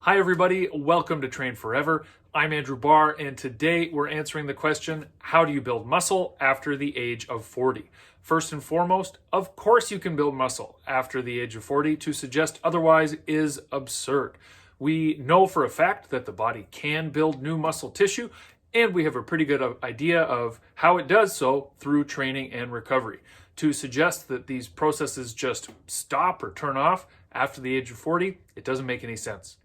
Hi everybody, welcome to Train Forever. I'm Andrew Barr, and today we're answering the question, how do you build muscle after the age of 40? First and foremost, of course you can build muscle after the age of 40. To suggest otherwise is absurd. We know for a fact that the body can build new muscle tissue, and we have a pretty good idea of how it does so through training and recovery. To suggest that these processes just stop or turn off after the age of 40, it doesn't make any sense.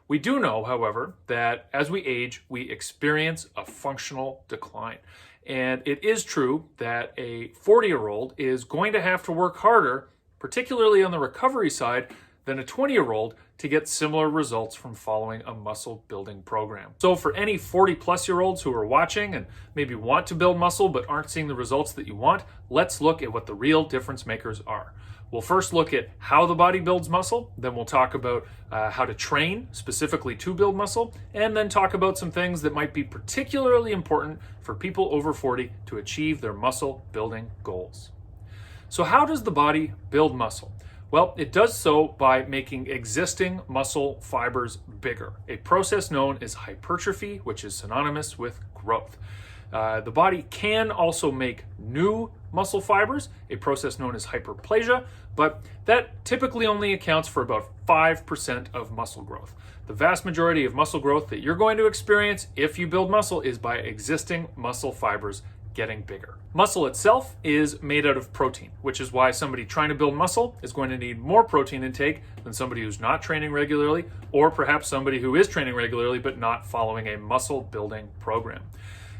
We do know, however, that as we age, we experience a functional decline. And it is true that a 40-year-old is going to have to work harder, particularly on the recovery side, than a 20-year-old to get similar results from following a muscle building program. So for any 40-plus-year-olds who are watching and maybe want to build muscle but aren't seeing the results that you want, let's look at what the real difference makers are. We'll first look at how the body builds muscle, then we'll talk about how to train specifically to build muscle, and then talk about some things that might be particularly important for people over 40 to achieve their muscle building goals. So how does the body build muscle? Well, it does so by making existing muscle fibers bigger, a process known as hypertrophy, which is synonymous with growth. The body can also make new muscle fibers, a process known as hyperplasia, but that typically only accounts for about 5% of muscle growth. The vast majority of muscle growth that you're going to experience if you build muscle is by existing muscle fibers getting bigger. Muscle itself is made out of protein, which is why somebody trying to build muscle is going to need more protein intake than somebody who's not training regularly, or perhaps somebody who is training regularly but not following a muscle building program.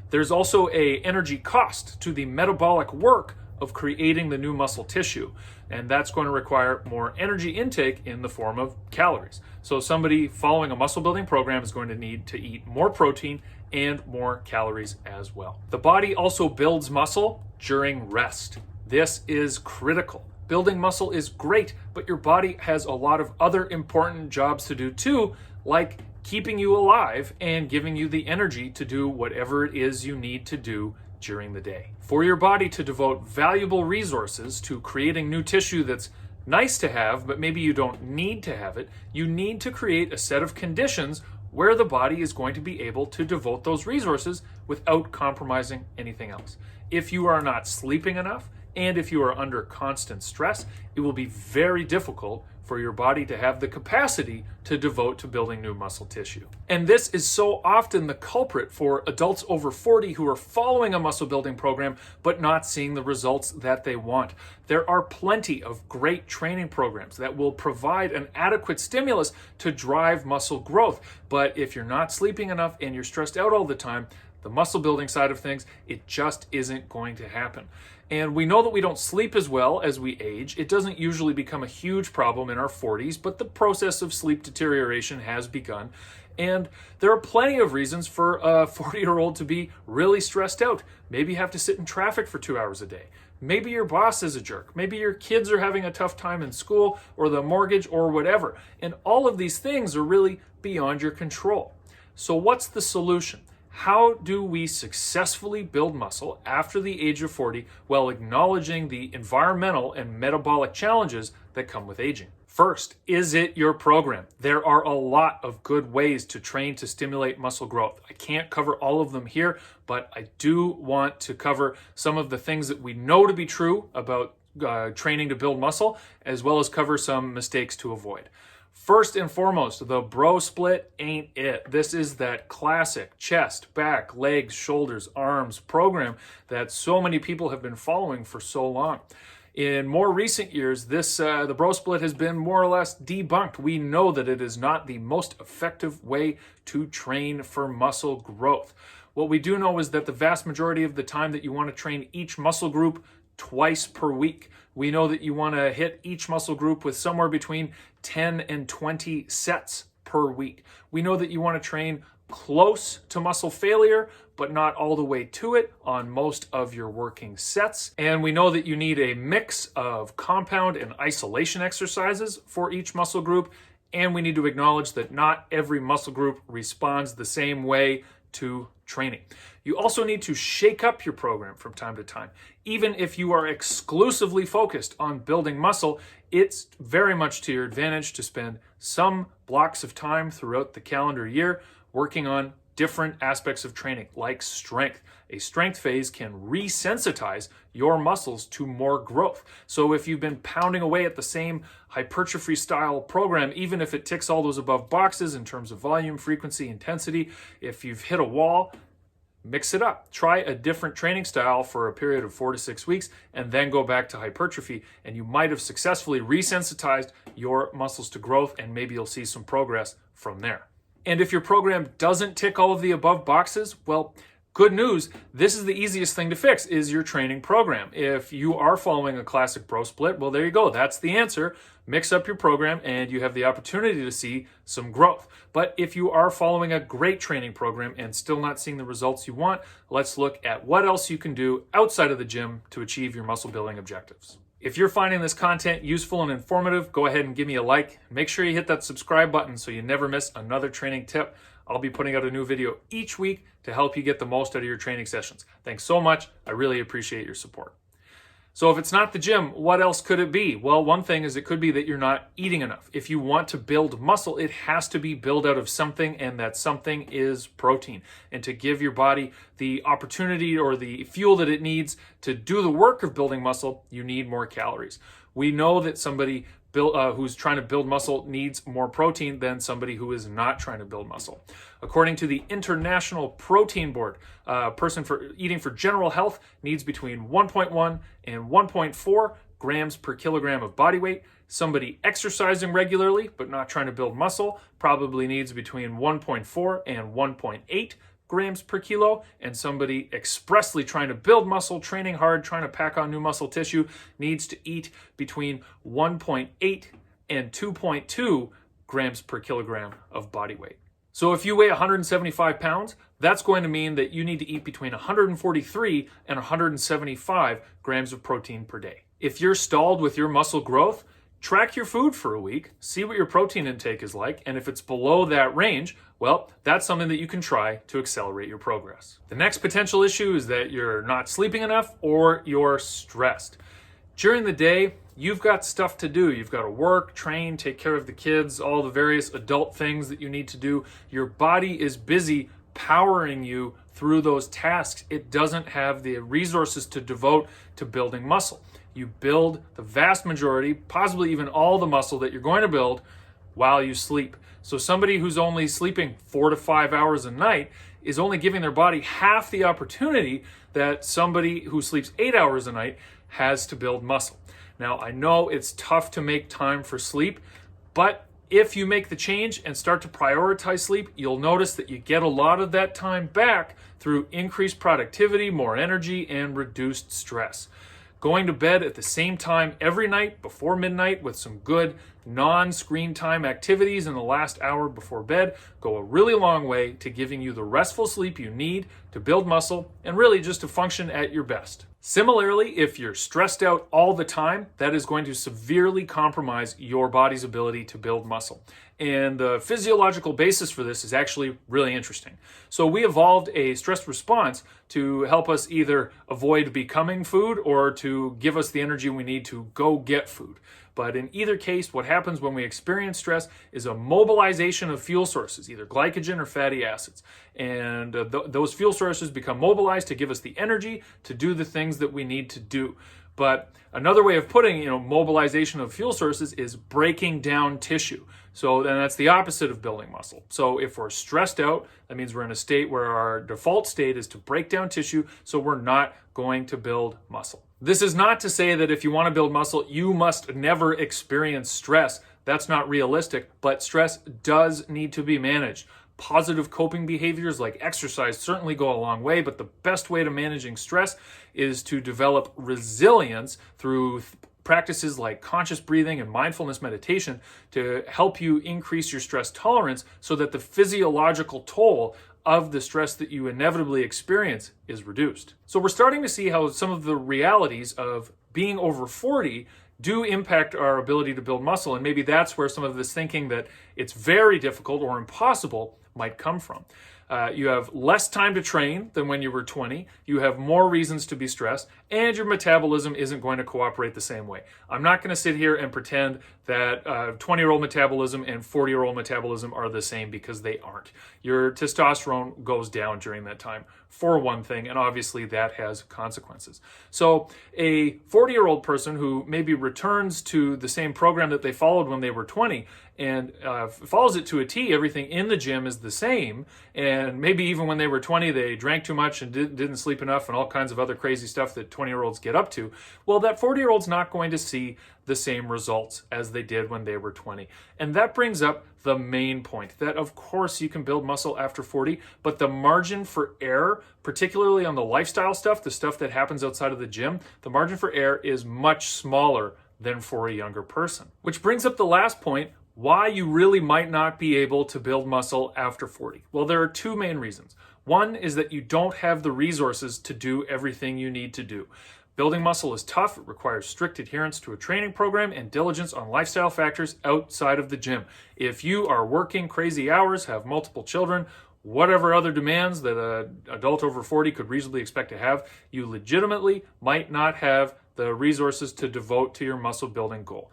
There's also an energy cost to the metabolic work of creating the new muscle tissue, and that's going to require more energy intake in the form of calories. So somebody following a muscle building program is going to need to eat more protein and more calories as well. The body also builds muscle during rest. This is critical. Building muscle is great, but your body has a lot of other important jobs to do too, like keeping you alive and giving you the energy to do whatever it is you need to do during the day. For your body to devote valuable resources to creating new tissue that's nice to have, but maybe you don't need to have it, you need to create a set of conditions where the body is going to be able to devote those resources without compromising anything else. If you are not sleeping enough, and if you are under constant stress, it will be very difficult for your body to have the capacity to devote to building new muscle tissue. And this is so often the culprit for adults over 40 who are following a muscle building program but not seeing the results that they want. There are plenty of great training programs that will provide an adequate stimulus to drive muscle growth. But if you're not sleeping enough and you're stressed out all the time, the muscle building side of things, it just isn't going to happen. And we know that we don't sleep as well as we age. It doesn't usually become a huge problem in our 40s, but the process of sleep deterioration has begun. And there are plenty of reasons for a 40-year-old to be really stressed out. Maybe you have to sit in traffic for 2 hours a day. Maybe your boss is a jerk. Maybe your kids are having a tough time in school or the mortgage or whatever. And all of these things are really beyond your control. So what's the solution? How do we successfully build muscle after the age of 40 while acknowledging the environmental and metabolic challenges that come with aging? First, is it your program? There are a lot of good ways to train to stimulate muscle growth. I can't cover all of them here, but I do want to cover some of the things that we know to be true about training to build muscle, as well as cover some mistakes to avoid. First and foremost, the bro split ain't it. This is that classic chest, back, legs, shoulders, arms program that so many people have been following for so long. In more recent years, the bro split has been more or less debunked. We know that it is not the most effective way to train for muscle growth. What we do know is that the vast majority of the time that you want to train each muscle group twice per week. We know that you want to hit each muscle group with somewhere between 10 and 20 sets per week. We know that you want to train close to muscle failure, but not all the way to it on most of your working sets. And we know that you need a mix of compound and isolation exercises for each muscle group. And we need to acknowledge that not every muscle group responds the same way to training. You also need to shake up your program from time to time. Even if you are exclusively focused on building muscle, it's very much to your advantage to spend some blocks of time throughout the calendar year working on different aspects of training, like strength. A strength phase can resensitize your muscles to more growth. So if you've been pounding away at the same hypertrophy style program, even if it ticks all those above boxes in terms of volume, frequency, intensity, if you've hit a wall, mix it up. Try a different training style for a period of 4 to 6 weeks and then go back to hypertrophy, and you might have successfully resensitized your muscles to growth, and maybe you'll see some progress from there. And if your program doesn't tick all of the above boxes, well, good news, this is the easiest thing to fix, is your training program. If you are following a classic bro split, well, there you go. That's the answer. Mix up your program and you have the opportunity to see some growth. But if you are following a great training program and still not seeing the results you want, let's look at what else you can do outside of the gym to achieve your muscle building objectives. If you're finding this content useful and informative, go ahead and give me a like. Make sure you hit that subscribe button so you never miss another training tip. I'll be putting out a new video each week to help you get the most out of your training sessions. Thanks so much. I really appreciate your support. So if it's not the gym, what else could it be? Well, one thing is it could be that you're not eating enough. If you want to build muscle, it has to be built out of something, and that something is protein. And to give your body the opportunity or the fuel that it needs to do the work of building muscle, you need more calories. We know that somebody who's trying to build muscle needs more protein than somebody who is not trying to build muscle. According to the International Protein Board, a person eating for general health needs between 1.1 and 1.4 grams per kilogram of body weight. Somebody exercising regularly but not trying to build muscle probably needs between 1.4 and 1.8 grams per kilo, and somebody expressly trying to build muscle, training hard, trying to pack on new muscle tissue needs to eat between 1.8 and 2.2 grams per kilogram of body weight. So if you weigh 175 pounds, that's going to mean that you need to eat between 143 and 175 grams of protein per day. If you're stalled with your muscle growth, track your food for a week, see what your protein intake is like, and if it's below that range, well, that's something that you can try to accelerate your progress. The next potential issue is that you're not sleeping enough or you're stressed. During the day, you've got stuff to do. You've got to work, train, take care of the kids, all the various adult things that you need to do. Your body is busy powering you through those tasks. It doesn't have the resources to devote to building muscle. You build the vast majority, possibly even all the muscle that you're going to build while you sleep. So somebody who's only sleeping 4 to 5 hours a night is only giving their body half the opportunity that somebody who sleeps 8 hours a night has to build muscle. Now, I know it's tough to make time for sleep, but if you make the change and start to prioritize sleep, you'll notice that you get a lot of that time back through increased productivity, more energy, and reduced stress. Going to bed at the same time every night before midnight with some good non-screen time activities in the last hour before bed go a really long way to giving you the restful sleep you need to build muscle and really just to function at your best. Similarly, if you're stressed out all the time, that is going to severely compromise your body's ability to build muscle. And the physiological basis for this is actually really interesting. So we evolved a stress response to help us either avoid becoming food or to give us the energy we need to go get food. But in either case, what happens when we experience stress is a mobilization of fuel sources, either glycogen or fatty acids. And those fuel sources become mobilized to give us the energy to do the things that we need to do. But another way of putting, mobilization of fuel sources is breaking down tissue. So then that's the opposite of building muscle. So if we're stressed out, that means we're in a state where our default state is to break down tissue, so we're not going to build muscle. This is not to say that if you want to build muscle, you must never experience stress. That's not realistic, but stress does need to be managed. Positive coping behaviors like exercise certainly go a long way, but the best way to managing stress is to develop resilience through practices like conscious breathing and mindfulness meditation to help you increase your stress tolerance so that the physiological toll of the stress that you inevitably experience is reduced. So we're starting to see how some of the realities of being over 40 do impact our ability to build muscle, and maybe that's where some of this thinking that it's very difficult or impossible might come from. You have less time to train than when you were 20. You have more reasons to be stressed, and your metabolism isn't going to cooperate the same way. I'm not going to sit here and pretend that 20-year-old metabolism and 40-year-old metabolism are the same, because they aren't. Your testosterone goes down during that time, for one thing, and obviously that has consequences. So a 40-year-old person who maybe returns to the same program that they followed when they were 20 and follows it to a T, everything in the gym is the same, and maybe even when they were 20 they drank too much and didn't sleep enough and all kinds of other crazy stuff that 20-year-olds get up to, well, that 40-year-old's not going to see the same results as they did when they were 20. And that brings up the main point, that of course you can build muscle after 40, but the margin for error, particularly on the lifestyle stuff, the stuff that happens outside of the gym, the margin for error is much smaller than for a younger person. Which brings up the last point, why you really might not be able to build muscle after 40. Well, there are two main reasons. One is that you don't have the resources to do everything you need to do. Building muscle is tough. It requires strict adherence to a training program and diligence on lifestyle factors outside of the gym. If you are working crazy hours, have multiple children, whatever other demands that an adult over 40 could reasonably expect to have, you legitimately might not have the resources to devote to your muscle building goal.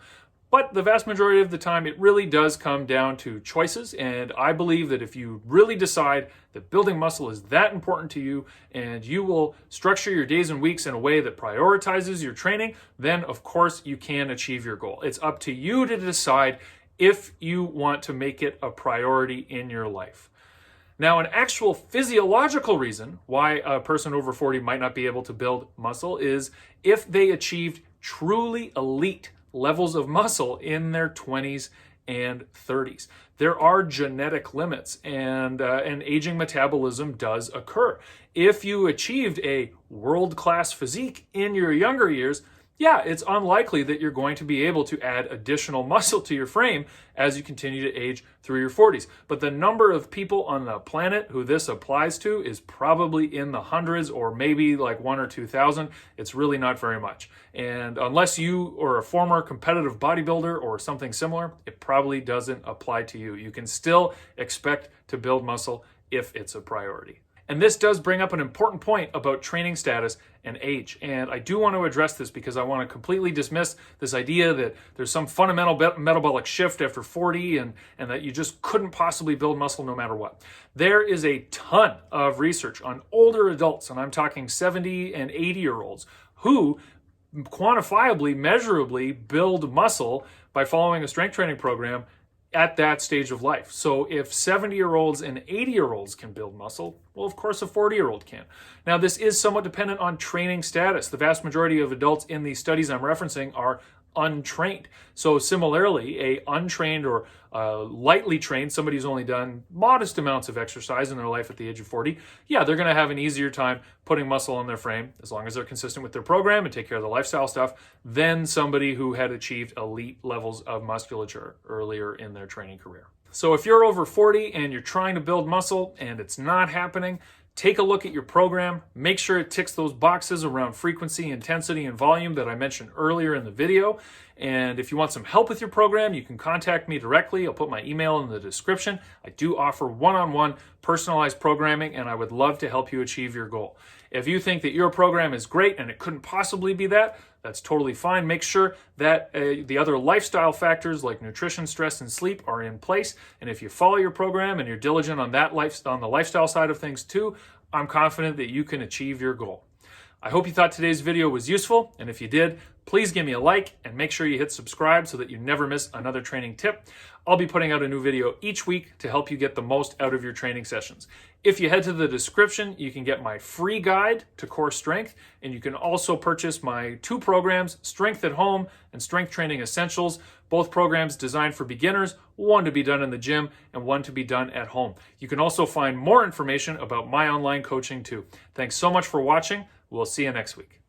But the vast majority of the time, it really does come down to choices. And I believe that if you really decide that building muscle is that important to you, and you will structure your days and weeks in a way that prioritizes your training, then of course you can achieve your goal. It's up to you to decide if you want to make it a priority in your life. Now, an actual physiological reason why a person over 40 might not be able to build muscle is if they achieved truly elite levels of muscle in their 20s and 30s. There are genetic limits, and an aging metabolism does occur. If you achieved a world-class physique in your younger years, yeah, it's unlikely that you're going to be able to add additional muscle to your frame as you continue to age through your 40s. But the number of people on the planet who this applies to is probably in the hundreds, or maybe like 1,000 or 2,000. It's really not very much. And unless you are a former competitive bodybuilder or something similar, it probably doesn't apply to you. You can still expect to build muscle if it's a priority. And this does bring up an important point about training status and age. And I do want to address this because I want to completely dismiss this idea that there's some fundamental metabolic shift after 40 and that you just couldn't possibly build muscle no matter what. There is a ton of research on older adults, and I'm talking 70 and 80-year-olds, who quantifiably, measurably build muscle by following a strength training program at that stage of life. So if 70-year-olds and 80-year-olds can build muscle, well, of course a 40-year-old can. Now, this is somewhat dependent on training status. The vast majority of adults in these studies I'm referencing are untrained. So similarly, a untrained or lightly trained, somebody who's only done modest amounts of exercise in their life at the age of 40, yeah, they're going to have an easier time putting muscle on their frame, as long as they're consistent with their program and take care of the lifestyle stuff, than somebody who had achieved elite levels of musculature earlier in their training career. So if you're over 40 and you're trying to build muscle and it's not happening, take a look at your program. Make sure it ticks those boxes around frequency, intensity, and volume that I mentioned earlier in the video. And if you want some help with your program, you can contact me directly. I'll put my email in the description. I do offer one-on-one personalized programming, and I would love to help you achieve your goal. If you think that your program is great and it couldn't possibly be that, that's totally fine. Make sure that the other lifestyle factors like nutrition, stress, and sleep are in place. And if you follow your program and you're diligent on that on the lifestyle side of things too, I'm confident that you can achieve your goal. I hope you thought today's video was useful, and if you did, please give me a like and make sure you hit subscribe so that you never miss another training tip. I'll be putting out a new video each week to help you get the most out of your training sessions. If you head to the description, you can get my free guide to core strength, and you can also purchase my 2 programs, Strength at Home and Strength Training Essentials, both programs designed for beginners, one to be done in the gym and one to be done at home. You can also find more information about my online coaching too. Thanks so much for watching. We'll see you next week.